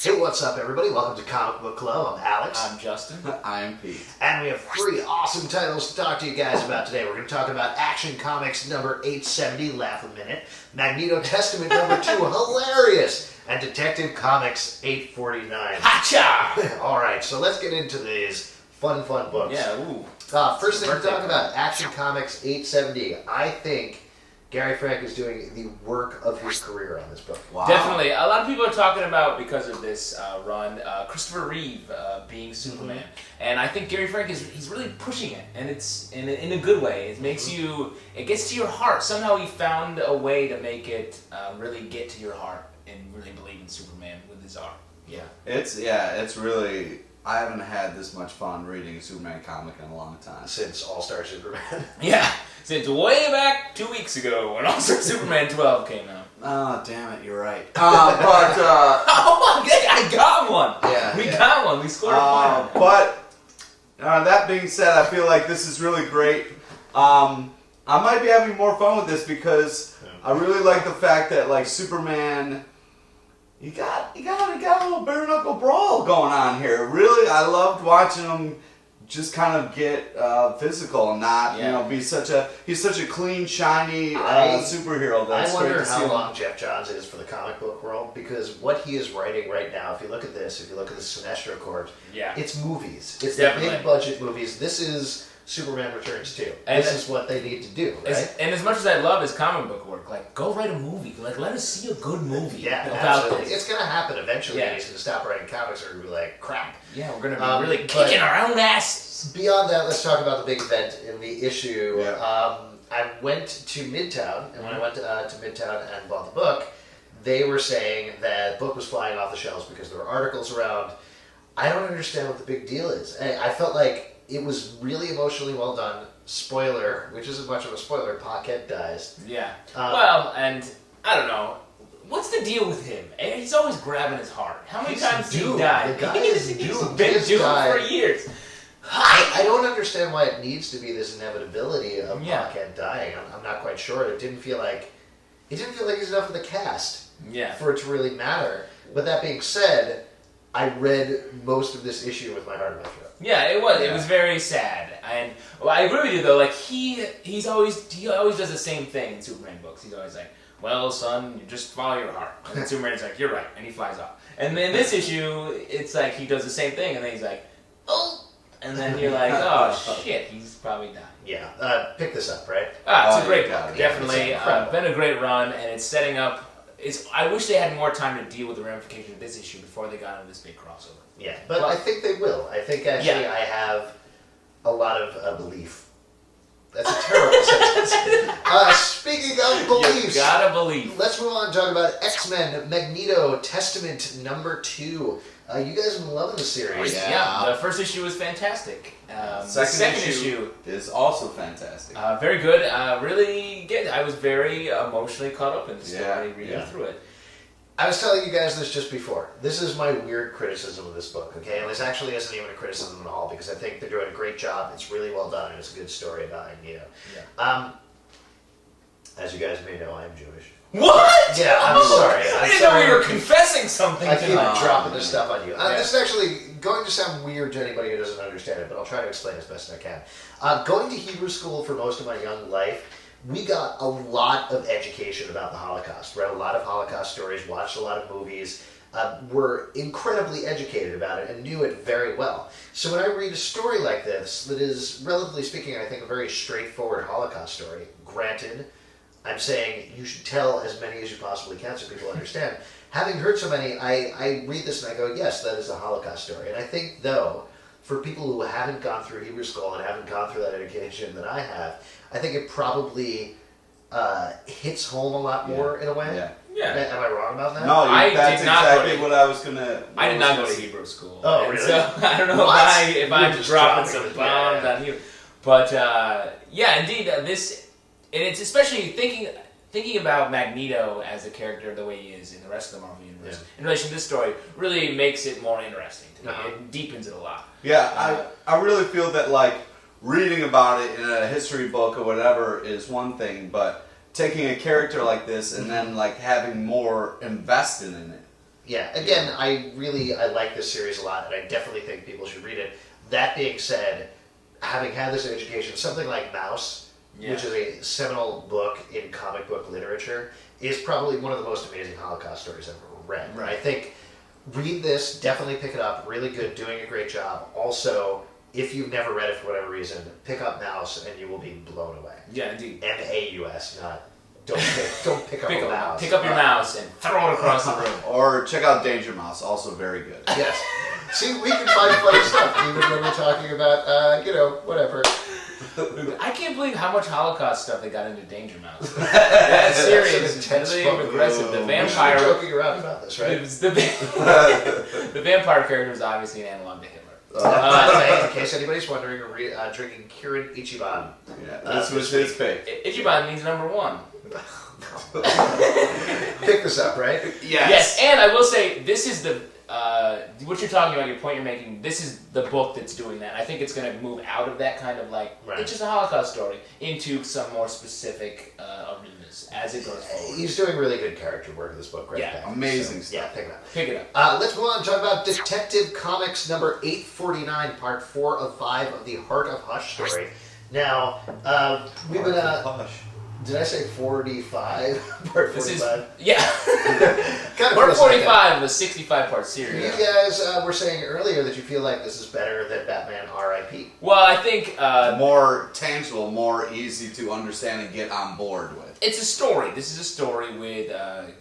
Hey, what's up, everybody? Welcome to Comic Book Club. I'm Alex. I'm Justin. I'm Pete. And we have 3 awesome titles to talk to you guys about today. We're going to talk about Action Comics number 870, laugh a minute, Magneto Testament number 2, hilarious, and Detective Comics 849. Hacha! All right, so let's get into these fun books. Yeah, ooh. First thing to talk about, Action Comics 870. I think Gary Frank is doing the work of his career on this book. Wow. Definitely. A lot of people are talking about, because of this run, Christopher Reeve being Superman. And I think Gary Frank he's really pushing it, and it's in a good way. It makes you, it gets to your heart. Somehow he found a way to make it really get to your heart and really believe in Superman with his art. Yeah. It's really, I haven't had this much fun reading a Superman comic in a long time. Since All-Star Superman. Yeah. Since way back 2 weeks ago when All-Star Superman 12 came out. Oh, damn it, you're right. Oh, I got one. Yeah, we got one. We scored a point on it. But that being said, I feel like this is really great. I might be having more fun with this because I really like the fact that like Superman, you got a little bare knuckle brawl going on here. Really, I loved watching him just kind of get physical and not, be such a clean, shiny superhero. I wonder how long Jeff Johns is for the comic book world, because what he is writing right now, if you look at this, if you look at the Sinestro Corps, it's movies. It's the big budget movies. This is Superman Returns 2. And this is what they need to do, right? And as much as I love his comic book work, like, go write a movie. Like, let us see a good movie about absolutely. this. It's going to happen eventually. He's going to stop writing comics or be like, crap. Yeah, we're going to be really kicking our own asses. Beyond that, let's talk about the big event in the issue. Yeah. I went to Midtown, and when I went to Midtown and bought the book, they were saying that the book was flying off the shelves because there were articles around. I don't understand what the big deal is. I felt like it was really emotionally well done. Spoiler, which isn't much of a spoiler, Paquette dies. Yeah. Well, and I don't know. What's the deal with him? He's always grabbing his heart. How many times did he die? The guy is due. He's been due for years. I don't understand why it needs to be this inevitability of Paquette dying. I'm not quite sure. It didn't feel like he's enough of the cast for it to really matter. But that being said, I read most of this issue with my heart in my throat. Yeah, it was. Yeah. It was very sad, and I agree with you though. Like he always does the same thing in Superman books. He's always like, "Well, son, you just follow your heart." And then Superman's like, "You're right," and he flies off. And then this issue, it's like he does the same thing, and then he's like, "Oh," and then you're like, "Oh shit, he's probably dying." Yeah, pick this up, right? It's a great book, definitely. Been a great run, and it's setting up. I wish they had more time to deal with the ramifications of this issue before they got into this big crossover. Yeah, but I think they will. I think actually I have a lot of belief. That's a terrible sentence. Speaking of beliefs, you gotta believe. Let's move on and talk about X-Men Magneto Testament number 2. You guys have been loving the series. Yeah, the first issue was fantastic. The second issue is also fantastic. Very good. Really good. I was very emotionally caught up in the story reading through it. I was telling you guys this just before. This is my weird criticism of this book, okay? And this actually isn't even a criticism at all, because I think they're doing a great job. It's really well done, and it's a good story about Magneto. Yeah. As you guys may know, I'm Jewish. What? Yeah, I'm sorry. I didn't know we were confessing something. I keep dropping this stuff on you. This is actually going to sound weird to anybody who doesn't understand it, but I'll try to explain as best I can. Going to Hebrew school for most of my young life, we got a lot of education about the Holocaust. Read a lot of Holocaust stories, watched a lot of movies, were incredibly educated about it and knew it very well. So when I read a story like this, that is, relatively speaking, I think a very straightforward Holocaust story, granted, I'm saying you should tell as many as you possibly can so people understand. Having heard so many, I read this and I go, yes, that is a Holocaust story. And I think, though, for people who haven't gone through Hebrew school and haven't gone through that education that I have, I think it probably hits home a lot more in a way. Yeah. Am I wrong about that? No, that's exactly what I was gonna. I did not go to Hebrew school. Oh, really? So I don't know if I'm dropping some bombs on you, but indeed, this, and it's especially thinking about Magneto as a character the way he is in the rest of the Marvel universe in relation to this story really makes it more interesting to me. It deepens it a lot. Yeah, I really feel that like reading about it in a history book or whatever is one thing, but taking a character like this and then like having more invested in it Yeah, again, I like this series a lot, and I definitely think people should read it. That being said, having had this education, something like Mouse, which is a seminal book in comic book literature, is probably one of the most amazing Holocaust stories I've ever read. Right. I think, read this, definitely pick it up, really good, doing a great job. Also, if you've never read it for whatever reason, pick up Mouse and you will be blown away. Yeah, indeed. M-A-U-S, not... Don't pick up a mouse. Pick up your mouse and throw it across the room. Or check out Danger Mouse, also very good. Yes. See, we can find funny stuff, even when we're talking about, whatever. I can't believe how much Holocaust stuff they got into Danger Mouse. That series is intense really book. aggressive. The We're vampire... joking around about this, right? The vampire character is obviously an analog to Hitler. By the way, in case anybody's wondering, we're drinking Kirin Ichiban. Yeah, this was his pick. Ichiban means number one. Pick this up, right? Yes, and I will say, this is the... what you're talking about, your point you're making, this is the book that's doing that. I think it's going to move out of that kind of it's just a Holocaust story into some more specific arenas as it goes forward. He's doing really good character work in this book, right? Yeah, amazing stuff. Yeah, pick it up. Pick it up. Let's move on and talk about Detective Comics number 849, part 4 of 5 of the Heart of Hush story. Now, we've been... Did I say 45? Part 45? This is... Yeah. Kind of Part feels like 45 of a 65-part series. You guys were saying earlier that you feel like this is better than Batman R.I.P. Well, I think... more tangible, more easy to understand and get on board with. It's a story. This is a story with...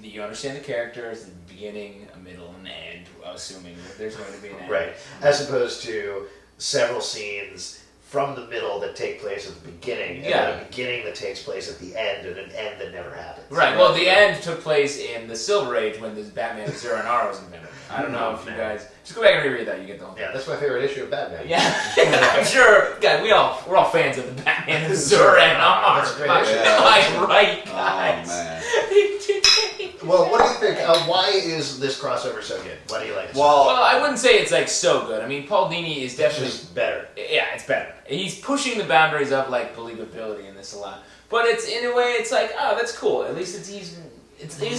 you understand the characters, the beginning, a middle, and end, assuming that there's going to be an end. Right. As opposed to several scenes from the middle that take place at the beginning, and then a beginning that takes place at the end, and an end that never happens. Right, well, the end took place in the Silver Age when the Batman Zero and R was invented. I don't know if you guys... Just go back and reread that, you get the whole thing. Yeah, that's my favorite issue of Batman. Yeah, I'm sure, guys, we're all fans of the Batman Zero and R. That's a great issue. I'm right, guys. Oh, man. Well, what do you think? Why is this crossover so good? Why do you like it? Well, I wouldn't say it's so good. I mean, Paul Dini is definitely It's just better. Yeah, it's better. He's pushing the boundaries of believability in this a lot. But it's in a way, it's oh, that's cool. At least it's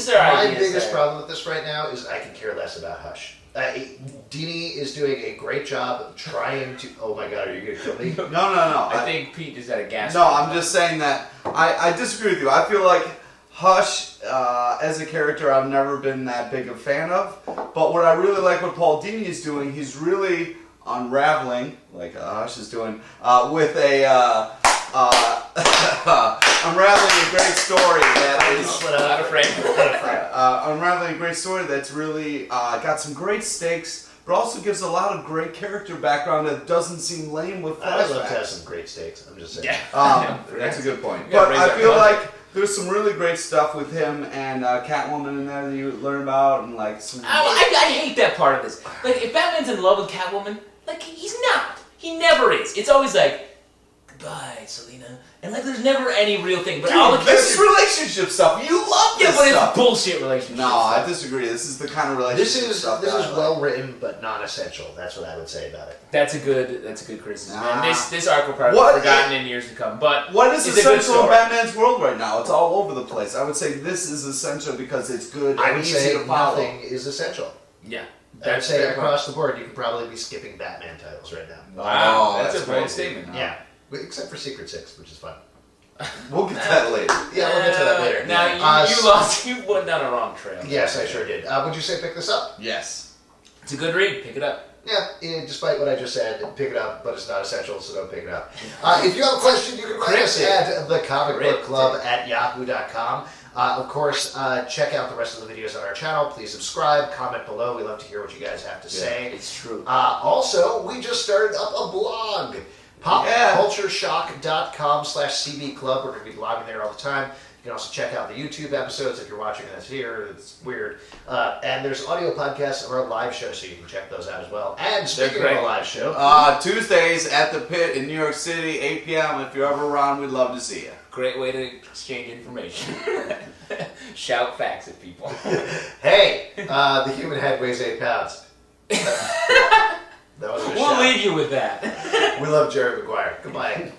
their My ideas biggest there. problem with this right now is I can care less about Hush. Dini is doing a great job of trying to... Oh my god, are you going to kill me? No. I think Pete just had a gas. No, I'm just saying that I disagree with you. I feel like Hush, as a character, I've never been that big a fan of. But what I really like what Paul Dini is doing, he's really unraveling, like Hush is doing, with a unraveling a great story that is Out of frame. unraveling a great story that's really got some great stakes, but also gives a lot of great character background that doesn't seem lame with I'd love to have flashbacks. some great stakes. I'm just saying. Yeah. That's a good point. We gotta But raise I our feel budget. like there's some really great stuff with him and Catwoman in there that you learn about, and some. I hate that part of this. If Batman's in love with Catwoman, he's not. He never is. It's always goodbye, Selena. And there's never any real thing. But all the Dude, this is characters... relationship stuff. You love this Yeah, but stuff. it's bullshit relationship. No, I disagree. This is the kind of relationship This stuff. is that I like. well written, but non-essential. That's what I would say about it. That's a good criticism. Nah. And this arc will probably be forgotten in years to come. But What is it's a good essential in story. Batman's world right now? It's all over the place. I would say this is essential because it's good I and would easy say to follow. nothing is essential. Yeah. I would say fair across the board, you could probably be skipping Batman titles right now. Wow, Oh, that's a bold crazy. statement. Yeah, except for Secret Six, which is fun. We'll get to that later. Yeah, we'll get to that later. Now you went down a wrong trail. Yes, I sure did. Would you say pick this up? Yes. It's a good read. Pick it up. Yeah, despite what I just said, pick it up, but it's not essential, so don't pick it up. If you have a question, you can write us at thecomicbookclub@yahoo.com. Of course, check out the rest of the videos on our channel. Please subscribe, comment below. We love to hear what you guys have to say. It's true. Also, we just started up a blog. popcultureshock.com/CB Club. We're going to be blogging there all the time. You can also check out the YouTube episodes if you're watching this here. It's weird. And there's audio podcasts of our live show, so you can check those out as well. And speaking of a live show... Tuesdays at the Pit in New York City, 8 p.m. If you're ever around, we'd love to see you. Great way to exchange information. Shout facts at people. Hey, the human head weighs 8 pounds. That was a We'll shout. leave you with that. We love Jerry Maguire. Goodbye.